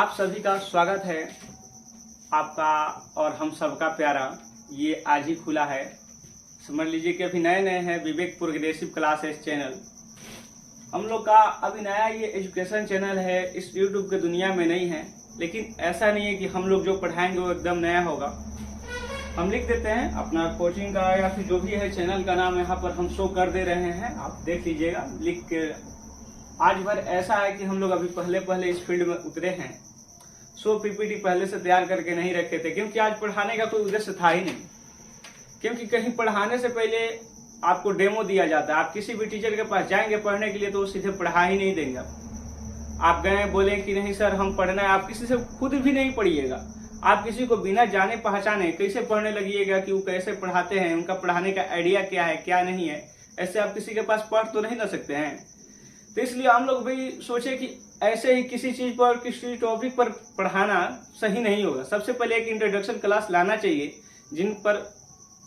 आप सभी का स्वागत है। आपका और हम सबका प्यारा ये आज ही खुला है। समझ लीजिए कि अभी नए नए हैं विवेक प्रोग्रेसिव क्लासेस चैनल। हम लोग का अभी नया ये एजुकेशन चैनल है, इस यूट्यूब की दुनिया में नहीं है। लेकिन ऐसा नहीं है कि हम लोग जो पढ़ाएंगे वो एकदम नया होगा। हम लिख देते हैं अपना कोचिंग का या फिर जो भी है चैनल का नाम यहाँ पर हम शो कर दे रहे हैं, आप देख लीजिएगा लिख के। आज भर ऐसा है कि हम लोग अभी पहले इस फील्ड में उतरे हैं। सो पीपीटी पहले से तैयार करके नहीं रखे थे, क्योंकि आज पढ़ाने का कोई उद्देश्य था ही नहीं। क्योंकि कहीं पढ़ाने से पहले आपको डेमो दिया जाता है। आप किसी भी टीचर के पास जाएंगे पढ़ने के लिए तो वो सीधे पढ़ा ही नहीं देंगे। आप गए बोले कि नहीं सर हम पढ़ना है, आप किसी से खुद भी नहीं पढ़िएगा। आप किसी को बिना जाने पहचाने कैसे पढ़ने लगिएगा कि वो कैसे पढ़ाते हैं, उनका पढ़ाने का आइडिया क्या है क्या नहीं है। ऐसे आप किसी के पास पढ़ तो नहीं ना सकते हैं। तो इसलिए हम लोग भी सोचे कि ऐसे ही किसी चीज पर किसी टॉपिक पर पढ़ाना सही नहीं होगा। सबसे पहले एक इंट्रोडक्शन क्लास लाना चाहिए जिन पर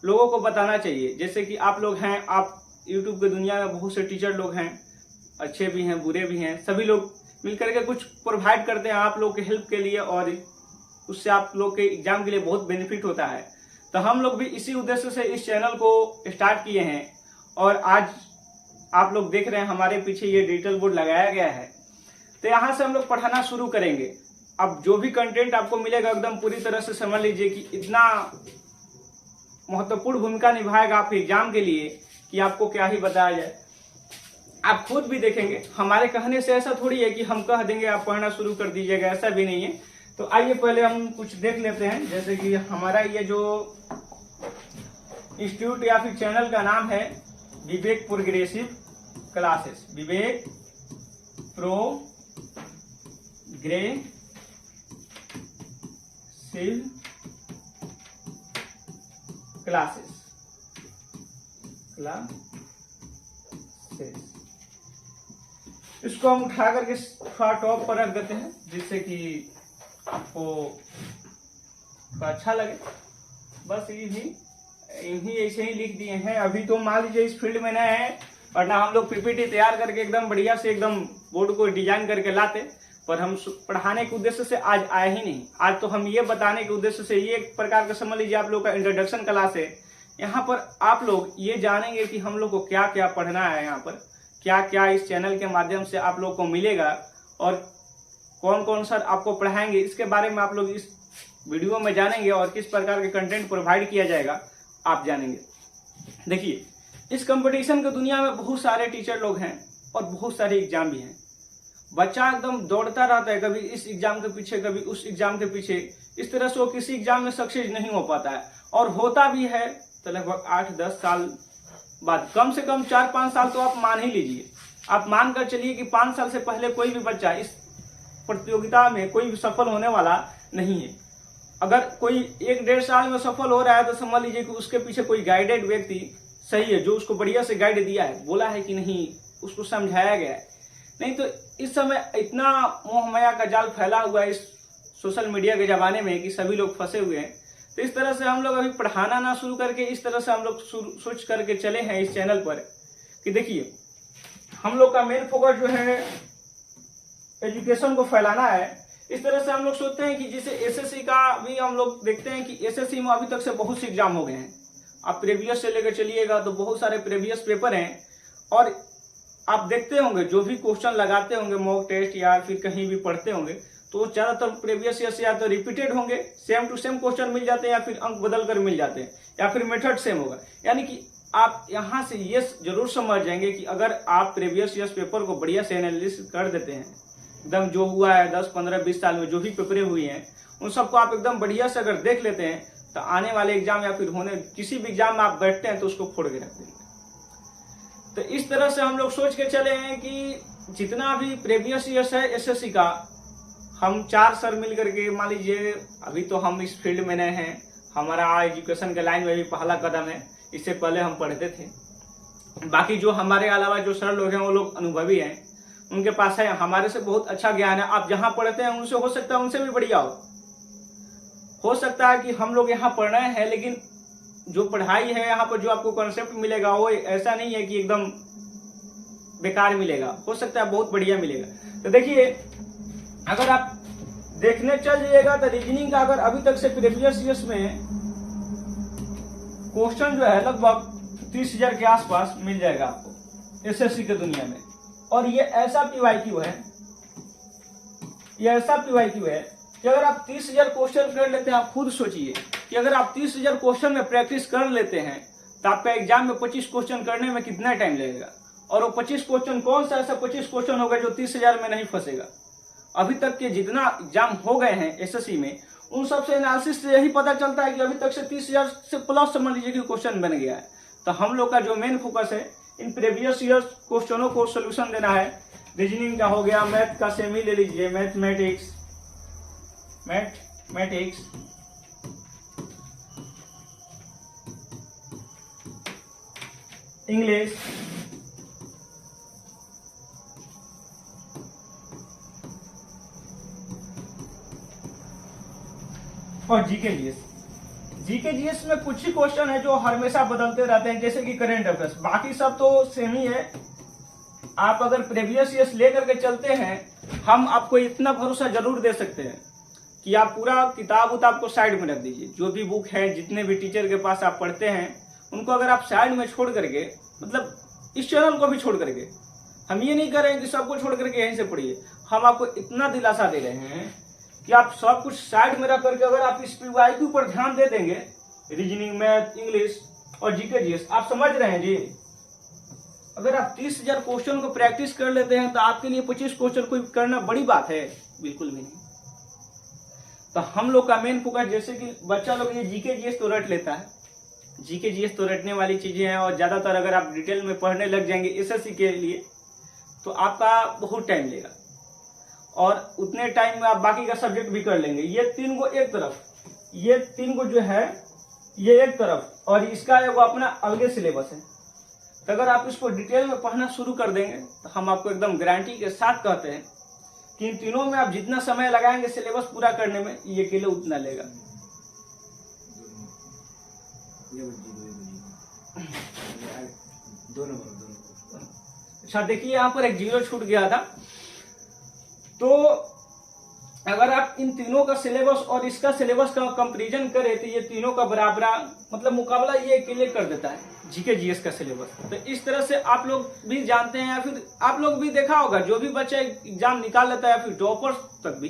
लोगों को बताना चाहिए। जैसे कि आप लोग हैं, आप यूट्यूब की दुनिया में बहुत से टीचर लोग हैं, अच्छे भी हैं बुरे भी हैं। सभी लोग मिलकर के कुछ प्रोवाइड करते हैं आप लोग के हेल्प के लिए, और उससे आप लोग के एग्जाम के लिए बहुत बेनिफिट होता है। तो हम लोग भी इसी उद्देश्य से इस चैनल को स्टार्ट किए हैं। और आज आप लोग देख रहे हैं हमारे पीछे ये डिजिटल बोर्ड लगाया गया है। तो यहाँ से हम लोग पढ़ाना शुरू करेंगे। अब जो भी कंटेंट आपको मिलेगा एकदम पूरी तरह से समझ लीजिए कि इतना महत्वपूर्ण भूमिका निभाएगा आपके एग्जाम के लिए कि आपको क्या ही बताया जाए। आप खुद भी देखेंगे, हमारे कहने से ऐसा थोड़ी है कि हम कह देंगे आप पढ़ना शुरू कर दीजिएगा, ऐसा भी नहीं है। तो आइए पहले हम कुछ देख लेते हैं। जैसे कि हमारा ये जो इंस्टीट्यूट या फिर चैनल का नाम है विवेक प्रोग्रेसिव क्लासेस। विवेक प्रोग्रेसिव क्लासेस। इसको हम उठा करके थोड़ा टॉप पर रख देते हैं जिससे कि आपको अच्छा लगे। बस इन्हीं ऐसे ही लिख दिए हैं। अभी तो मान लीजिए इस फील्ड में नए हैं, वरना हम लोग पीपीटी तैयार करके एकदम बढ़िया से एकदम बोर्ड को डिजाइन करके लाते। पर हम पढ़ाने के उद्देश्य से आज आए ही नहीं। आज तो हम ये बताने के उद्देश्य से, ये एक प्रकार का समझ लीजिए आप लोग का इंट्रोडक्शन क्लास है। यहाँ पर आप लोग ये जानेंगे कि हम लोग को क्या क्या पढ़ना है, यहाँ पर क्या क्या इस चैनल के माध्यम से आप लोग को मिलेगा और कौन कौन सर आपको पढ़ाएंगे, इसके बारे में आप लोग इस वीडियो में जानेंगे। और किस प्रकार के कंटेंट प्रोवाइड किया जाएगा आप जानेंगे। देखिए, इस कंपटीशन की दुनिया में बहुत सारे टीचर लोग हैं और बहुत सारे एग्जाम भी हैं। बच्चा एकदम दौड़ता रहता है, कभी इस एग्जाम के पीछे कभी उस एग्जाम के पीछे। इस तरह से वो किसी एग्जाम में सक्सेस नहीं हो पाता है। और होता भी है तो लगभग 8-10 साल बाद, कम से कम 4-5 साल तो आप मान ही लीजिए। आप मान कर चलिए कि 5 साल से पहले कोई भी बच्चा इस प्रतियोगिता में कोई भी सफल होने वाला नहीं है। अगर कोई 1-1.5 साल में सफल हो रहा है तो समझ लीजिए कि उसके पीछे कोई गाइडेड व्यक्ति सही है, जो उसको बढ़िया से गाइड दिया है, बोला है कि नहीं, उसको समझाया गया है। नहीं तो इस समय इतना मोह माया का जाल फैला हुआ है इस सोशल मीडिया के जमाने में कि सभी लोग फंसे हुए हैं। तो इस तरह से हम लोग अभी पढ़ाना ना शुरू करके इस तरह से हम लोग सोच करके चले हैं इस चैनल पर कि देखिए हम लोग का मेन फोकस जो है एजुकेशन को फैलाना है। इस तरह से हम लोग सोचते हैं कि जैसे एसएससी का भी हम लोग देखते हैं कि एसएससी में अभी तक से बहुत से एग्जाम हो गए हैं। आप प्रीवियस से लेकर चलिएगा तो बहुत सारे प्रीवियस पेपर हैं। और आप देखते होंगे जो भी क्वेश्चन लगाते होंगे मॉक टेस्ट या फिर कहीं भी पढ़ते होंगे तो ज्यादातर प्रीवियस ईयर से या तो रिपीटेड होंगे, सेम टू सेम क्वेश्चन मिल जाते हैं, या फिर अंक बदल कर मिल जाते हैं, या फिर मेथड सेम होगा। यानी कि आप यहाँ से ये जरूर समझ जाएंगे कि अगर आप प्रीवियस ईयर पेपर को बढ़िया से एनालिसिस कर देते हैं, एकदम जो हुआ है 10, 15, 20 साल में जो भी पेपरें हुई हैं उन सबको आप एकदम बढ़िया से अगर देख लेते हैं तो आने वाले एग्जाम या फिर होने किसी भी एग्जाम में आप बैठते हैं तो उसको फोड़ के रख देंगे। तो इस तरह से हम लोग सोच के चले हैं कि जितना भी प्रीवियस ईयर्स है एसएससी का, हम 4 सर मिल करके, मान लीजिए अभी तो हम इस फील्ड में नए हैं, हमारा एजुकेशन के लाइन में भी पहला कदम है। इससे पहले हम पढ़ते थे। बाकी जो हमारे अलावा जो सर लोग हैं वो लोग अनुभवी हैं, उनके पास है हमारे से बहुत अच्छा ज्ञान है। आप जहां पढ़ते हैं उनसे हो सकता है उनसे भी बढ़िया हो सकता है कि हम लोग यहाँ पढ़ रहे हैं लेकिन जो पढ़ाई है यहाँ पर जो आपको कॉन्सेप्ट मिलेगा वो ऐसा नहीं है कि एकदम बेकार मिलेगा, हो सकता है बहुत बढ़िया मिलेगा। तो देखिए, अगर आप देखने चल जाइएगा तो रीजनिंग का अगर अभी तक से प्रीवियस ईयर्स में क्वेश्चन जो है लगभग 30,000 के आसपास मिल जाएगा आपको एसएससी के दुनिया में। और ये ऐसा पीवाईक्यू है, ये ऐसा पीवाईक्यू है कि अगर आप 30,000 क्वेश्चन कर लेते हैं, आप खुद सोचिए कि अगर आप 30,000 क्वेश्चन में प्रैक्टिस कर लेते हैं तो आपका एग्जाम में 25 क्वेश्चन करने में कितना टाइम लगेगा। और वो 25 क्वेश्चन कौन सा ऐसा 25 क्वेश्चन होगा जो 30,000 में नहीं फंसेगा। अभी तक के जितना एग्जाम हो गए हैं एसएससी में, उन सब से एनालिसिस से यही पता चलता है कि अभी तक से 30,000 से प्लस समझ लीजिए कि क्वेश्चन बन गया है। तो हम लोग का जो मेन फोकस है इन प्रीवियस ईयर्स क्वेश्चनों को सोल्यूशन देना है। रीजनिंग का हो गया, मैथ का सेमी ले लीजिए, मैथमेटिक्स, इंग्लिश, और जीके जीएस में कुछ ही क्वेश्चन है जो हमेशा बदलते रहते हैं, जैसे कि करंट अफेयर्स। बाकी सब तो सेम ही है। आप अगर प्रीवियस ईयर्स लेकर के चलते हैं, हम आपको इतना भरोसा जरूर दे सकते हैं कि आप पूरा किताब उताब को साइड में रख दीजिए। जो भी बुक है, जितने भी टीचर के पास आप पढ़ते हैं, उनको अगर आप साइड में छोड़ करके, मतलब इस चैनल को भी छोड़ करके, हम ये नहीं कर रहे हैं कि सबको छोड़ करके यहीं से पढ़िए। हम आपको इतना दिलासा दे रहे हैं कि आप सब कुछ साइड में रख करके अगर आप इस पीवाईक्यू पर ध्यान दे देंगे, रीजनिंग, मैथ, इंग्लिश और जीके जीएस, आप समझ रहे हैं जी। अगर आप 30,000 क्वेश्चन को प्रैक्टिस कर लेते हैं तो आपके लिए 25 क्वेश्चन कोई करना बड़ी बात है? बिल्कुल भी नहीं। तो हम लोग का मेन फोकस, जैसे कि बच्चा लोग ये जीके जीएस तो रट लेता है, जीके जीएस तो रटने वाली चीजें हैं, और ज्यादातर अगर आप डिटेल में पढ़ने लग जाएंगे एसएससी के लिए तो आपका बहुत टाइम लेगा, और उतने टाइम में आप बाकी का सब्जेक्ट भी कर लेंगे। ये तीन को एक तरफ, ये तीन को जो है ये एक तरफ, और इसका वो अपना अलगे सिलेबस है। तो अगर आप इसको डिटेल में पढ़ना शुरू कर देंगे तो हम आपको एकदम गारंटी के साथ कहते हैं कि इन तीनों में आप जितना समय लगाएंगे सिलेबस पूरा करने में, ये अकेले उतना लेगा। अच्छा देखिए, यहाँ पर एक जीरो छूट गया था। तो अगर आप इन तीनों का सिलेबस और इसका सिलेबस का कंपैरिजन करें तो ये तीनों का बराबरा, मतलब मुकाबला ये अकेले कर देता है जीके जीएस का सिलेबस। तो इस तरह से आप लोग भी जानते हैं, या फिर आप लोग भी देखा होगा, जो भी बच्चा एग्जाम निकाल लेता है, फिर टॉपर तक भी,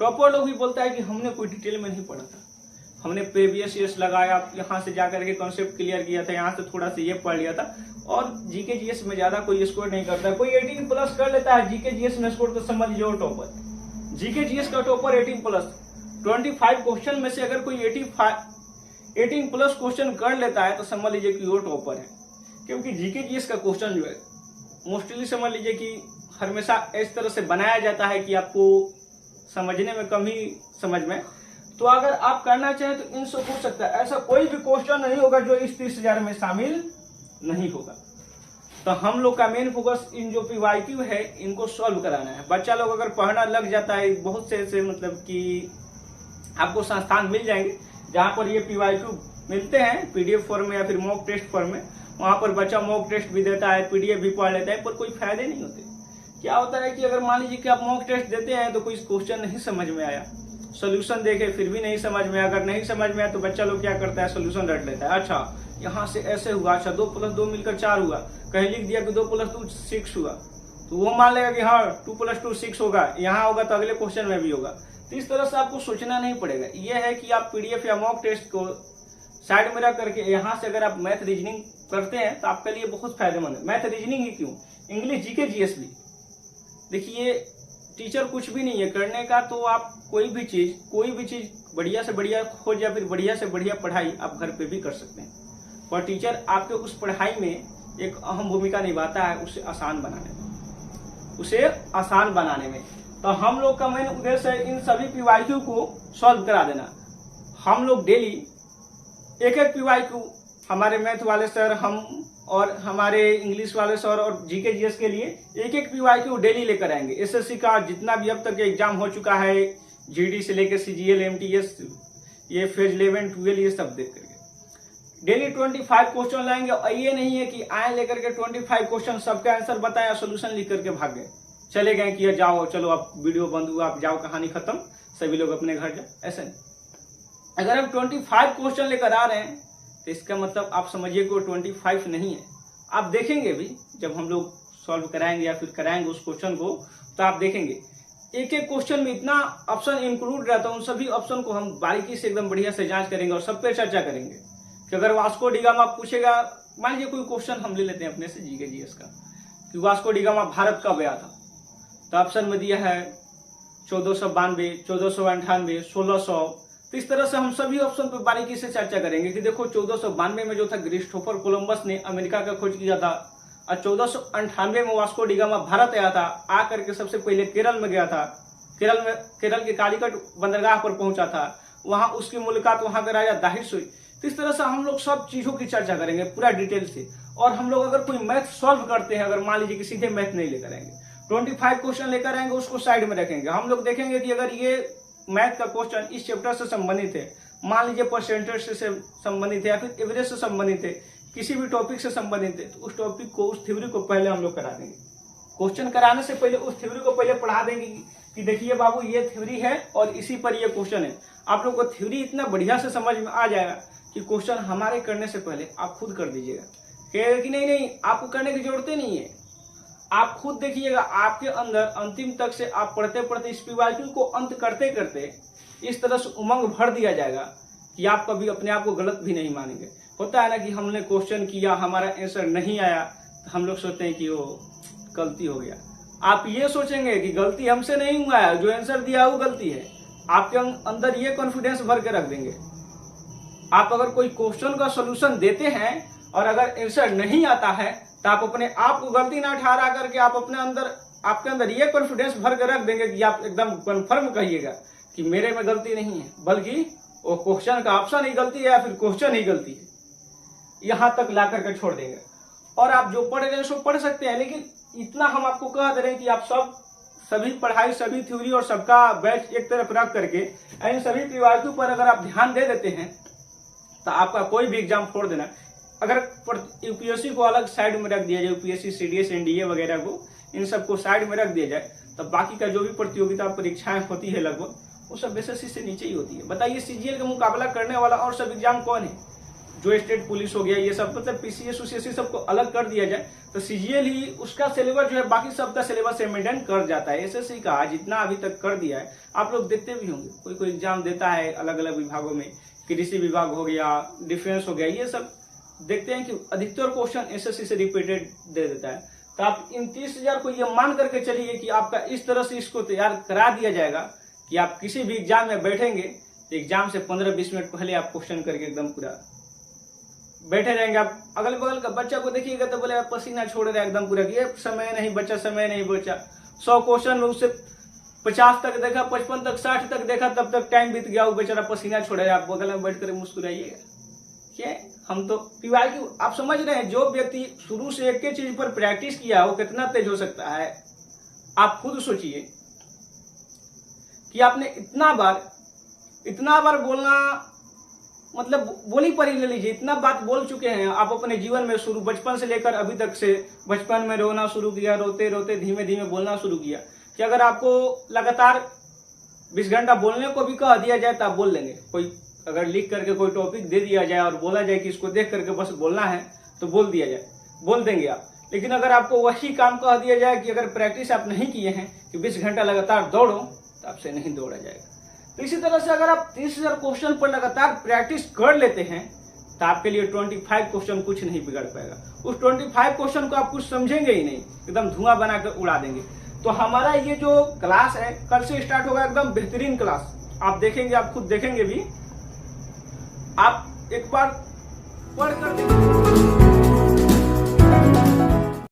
टॉपर लोग भी बोलता है कि हमने कोई डिटेल में नहीं पढ़ा था, हमने प्रीवियस ईयर्स लगाया, यहाँ से जाकर के कॉन्सेप्ट क्लियर किया था, यहाँ से थोड़ा सा ये पढ़ लिया था, और जीके जीएस में ज्यादा कोई स्कोर नहीं करता। कोई 18 प्लस कर लेता है जीके जीएस में स्कोर, तो समझ लीजिए वो टॉपर। जीके जीएस का टॉपर 18 प्लस, 25 क्वेश्चन में से अगर कोई 18 प्लस क्वेश्चन कर लेता है तो समझ लीजिए कि वो टॉपर है। क्योंकि जीके जीएस का क्वेश्चन जो है मोस्टली समझ लीजिए कि हमेशा इस तरह से बनाया जाता है कि आपको समझने में कम ही समझ में, तो अगर आप करना चाहें तो इनसे पूछ सकता है। ऐसा कोई भी क्वेश्चन नहीं होगा जो इस 30,000 में शामिल नहीं होगा। तो हम लोग का मेन फोकस इन जो पीवाईक्यू है इनको सॉल्व कराना है। बच्चा लोग अगर पढ़ना लग जाता है, बहुत से ऐसे मतलब कि आपको संस्थान मिल जाएंगे जहां पर ये पीवाईक्यू मिलते हैं पीडीएफ फॉर्म में या फिर मॉक टेस्ट फॉर्म में। वहां पर बच्चा मॉक टेस्ट भी देता है, पीडीएफ भी पढ़ लेता है, पर कोई फायदे नहीं होते। क्या होता है कि अगर मान लीजिए कि आप मॉक टेस्ट देते हैं तो कोई क्वेश्चन नहीं समझ में आया, सोल्यूशन देखे फिर भी नहीं समझ में, अगर नहीं समझ में आया तो बच्चा लोग क्या करता है, सोल्यूशन रट लेता है। अच्छा यहाँ से ऐसे हुआ, अच्छा 2 + 2 मिलकर 4 हुआ, कहीं लिख दिया कि 2 + 2 6 हुआ, तो वो मान लेगा कि हाँ 2 + 2 6 होगा, यहाँ होगा तो अगले क्वेश्चन में भी होगा। तो इस तरह से आपको सोचना नहीं पड़ेगा। यह है कि आप पीडीएफ या मॉक टेस्ट को साइड में रख करके यहाँ से अगर आप मैथ रीजनिंग करते हैं तो आपके लिए बहुत फायदेमंद है। मैथ रीजनिंग ही क्यों, इंग्लिश जीके जीएस भी। देखिए टीचर कुछ भी नहीं है करने का, तो आप कोई भी चीज बढ़िया से बढ़िया खोज या फिर बढ़िया से बढ़िया पढ़ाई आप घर पे भी कर सकते हैं, पर टीचर आपके उस पढ़ाई में एक अहम भूमिका निभाता है उसे आसान बनाने में। तो हम लोग का मेन उद्देश्य है इन सभी पीवाईक्यू को सॉल्व करा देना। हम लोग डेली एक पीवाईक्यू, हमारे मैथ वाले सर, हम और हमारे इंग्लिश वाले सर और जीके जीएस के लिए एक पीवाईक्यू डेली लेकर आएंगे। एसएससी का जितना भी अब तक एग्जाम हो चुका है, जीडी से लेकर सीजीएल, एमटीएस, ये फेज 11, 12, ये सब देख करके डेली 25 क्वेश्चन लाएंगे। और ये नहीं है कि आए लेकर के 25 क्वेश्चन सबका आंसर बताया, सोल्यूशन लिख करके भाग गए, चले गए कि जाओ चलो अब वीडियो बंद हुआ, आप जाओ, कहानी खत्म, सभी लोग अपने घर जाए, ऐसा नहीं। अगर हम 25 क्वेश्चन लेकर आ रहे हैं तो इसका मतलब आप समझिए कि वो 25 नहीं है। आप देखेंगे भी जब हम लोग सॉल्व कराएंगे या फिर कराएंगे उस क्वेश्चन को, तो आप देखेंगे एक एक क्वेश्चन में इतना ऑप्शन इंक्लूड रहता है। उन सभी ऑप्शन को हम बारीकी से एकदम बढ़िया से जांच करेंगे और सब पे चर्चा करेंगे कि अगर वास्को डी गामा पूछेगा, मान लीजिए कोई क्वेश्चन हम ले लेते हैं अपने से जीके जीएस का कि वास्को डी गामा भारत कब आया था, तो ऑप्शन में दिया है 1492, 1498, 1600। तो इस तरह से हम सभी ऑप्शन पर बारीकी से चर्चा करेंगे कि देखो 1492 में जो था क्रिस्टोफर कोलंबस ने अमेरिका का खोज किया था, और 1498 में वास्को डी गामा भारत आया था। आकर के सबसे पहले केरल में गया था, केरल के कालीकट बंदरगाह पर पहुंचा था, वहां उसकी मुलाकात वहां के राजा दाहिर से हुई। तो इस तरह से हम लोग सब चीजों की चर्चा करेंगे पूरा डिटेल से। और हम लोग अगर कोई मैथ सॉल्व करते हैं, अगर मान लीजिए कि सीधे मैथ नहीं लेकर आएंगे, 25 क्वेश्चन लेकर आएंगे, उसको साइड में रखेंगे। हम लोग देखेंगे कि अगर ये मैथ का क्वेश्चन इस चैप्टर से संबंधित है, मान लीजिए परसेंटेज से संबंधित है या फिर एवरेज से संबंधित है, किसी भी टॉपिक से संबंधित है, तो उस टॉपिक को, उस थ्योरी को पहले हम लोग करा देंगे। क्वेश्चन कराने से पहले उस थ्योरी को पहले पढ़ा देंगे कि देखिए बाबू ये थ्योरी है और इसी पर ये क्वेश्चन है। आप लोग को थ्योरी इतना बढ़िया से समझ में आ जाएगा कि क्वेश्चन हमारे करने से पहले आप खुद कर दीजिएगा। कहेगा कि नहीं आपको करने की जरूरत नहीं है, आप खुद देखिएगा। आपके अंदर अंतिम तक से आप पढ़ते पढ़ते इस PYQ को अंत करते करते इस तरह से उमंग भर दिया जाएगा कि आप कभी अपने आप को गलत भी नहीं मानेंगे। होता है ना कि हमने क्वेश्चन किया, हमारा आंसर नहीं आया, तो हम लोग सोचते हैं कि वो गलती हो गया। आप ये सोचेंगे कि गलती हमसे नहीं हुआ है, जो आंसर दिया वो गलती है। आपके अंदर ये कॉन्फिडेंस भर के रख देंगे। आप अगर कोई क्वेश्चन का सोल्यूशन देते हैं और अगर आंसर नहीं आता है, तो आप अपने आप को गलती ना ठहरा करके आप आपके अंदर ये कॉन्फिडेंस भर के रख देंगे कि आप एकदम कन्फर्म कहिएगा कि मेरे में गलती नहीं है, बल्कि वो क्वेश्चन का ऑप्शन ही गलती है या फिर क्वेश्चन ही गलती है। यहां तक ला करके छोड़ देंगे। और आप जो पढ़ रहे हैं सो पढ़ सकते हैं, लेकिन इतना हम आपको कह दे रहे हैं कि आप सभी पढ़ाई, सभी थ्योरी और सबका बैच एक तरफ रख करके इन सभी PYQ पर अगर आप ध्यान दे देते हैं, तो आपका कोई भी एग्जाम छोड़ देना। अगर UPSC को अलग साइड में रख दिया जाए, UPSC, CDS, NDA वगैरह को, इन सबको साइड में रख दिया जाए, तो बाकी का जो भी प्रतियोगिता परीक्षाएं होती है लगभग वो सब SSC से नीचे ही होती है। बताइए CGL का मुकाबला करने वाला और सब एग्जाम कौन है? जो स्टेट पुलिस हो गया, ये सब, मतलब PCS, UCSC सबको अलग कर दिया जाए तो CGL ही उसका सिलेबस जो है बाकी सबका सिलेबस मेंटेन कर जाता है। SSC का जितना अभी तक कर दिया है, आप लोग देखते भी होंगे, कोई कोई एग्जाम देता है अलग अलग विभागों में, कृषि विभाग हो गया, डिफेंस हो गया, ये सब देखते हैं कि अधिकतर क्वेश्चन SSC से रिपीटेड दे देता है। तो आप इन 30,000 को ये मान करके चलिए कि आपका इस तरह से इसको तैयार करा दिया जाएगा कि आप किसी भी एग्जाम में बैठेंगे तो एग्जाम से 15-20 मिनट पहले आप क्वेश्चन करके एकदम पूरा बैठे रहेंगे। आप अगल बगल का बच्चा को देखिएगा तो बोले पसीना छोड़ रहा है एकदम पूरा, ये समय नहीं बचा, समय नहीं बचा। 100 क्वेश्चन में उससे 50 तक देखा, 55 तक, 60 तक देखा, तब तक टाइम बीत गया, वो बेचारा पसीना छोड़ रहा है। आप बगल में बैठ कर मुस्कुराइएगा। क्या हम तो PYQ, आप समझ रहे हैं, जो व्यक्ति शुरू से एक ही चीज पर प्रैक्टिस किया वो कितना तेज हो सकता है। आप खुद सोचिए कि आपने इतना बार बोलना, मतलब बोली पर ही ले लीजिए, इतना बात बोल चुके हैं आप अपने जीवन में, शुरू बचपन से लेकर अभी तक से। बचपन में रोना शुरू किया, रोते रोते धीमे धीमे बोलना शुरू किया, कि अगर आपको लगातार 20 घंटा बोलने को भी कह दिया जाए तो आप बोल लेंगे। कोई अगर लिख करके कोई टॉपिक दे दिया जाए और बोला जाए कि इसको देख करके बस बोलना है, तो बोल दिया जाए, बोल देंगे आप। लेकिन अगर आपको वही काम कह दिया जाए कि अगर प्रैक्टिस आप नहीं किए हैं कि 20 घंटा लगातार दौड़ो, तो आपसे नहीं दौड़ा जाएगा। तो इसी तरह से अगर आप 30,000 क्वेश्चन पर लगातार प्रैक्टिस कर लेते हैं, तो आपके लिए 25 क्वेश्चन कुछ नहीं बिगड़ पाएगा। उस 25 क्वेश्चन को आप कुछ समझेंगे ही नहीं, एकदम धुआं बना कर उड़ा देंगे। तो हमारा ये जो क्लास है कल से स्टार्ट होगा, एकदम बेहतरीन क्लास। आप देखेंगे, आप खुद देखेंगे भी, आप एक बार पढ़ कर देखिए।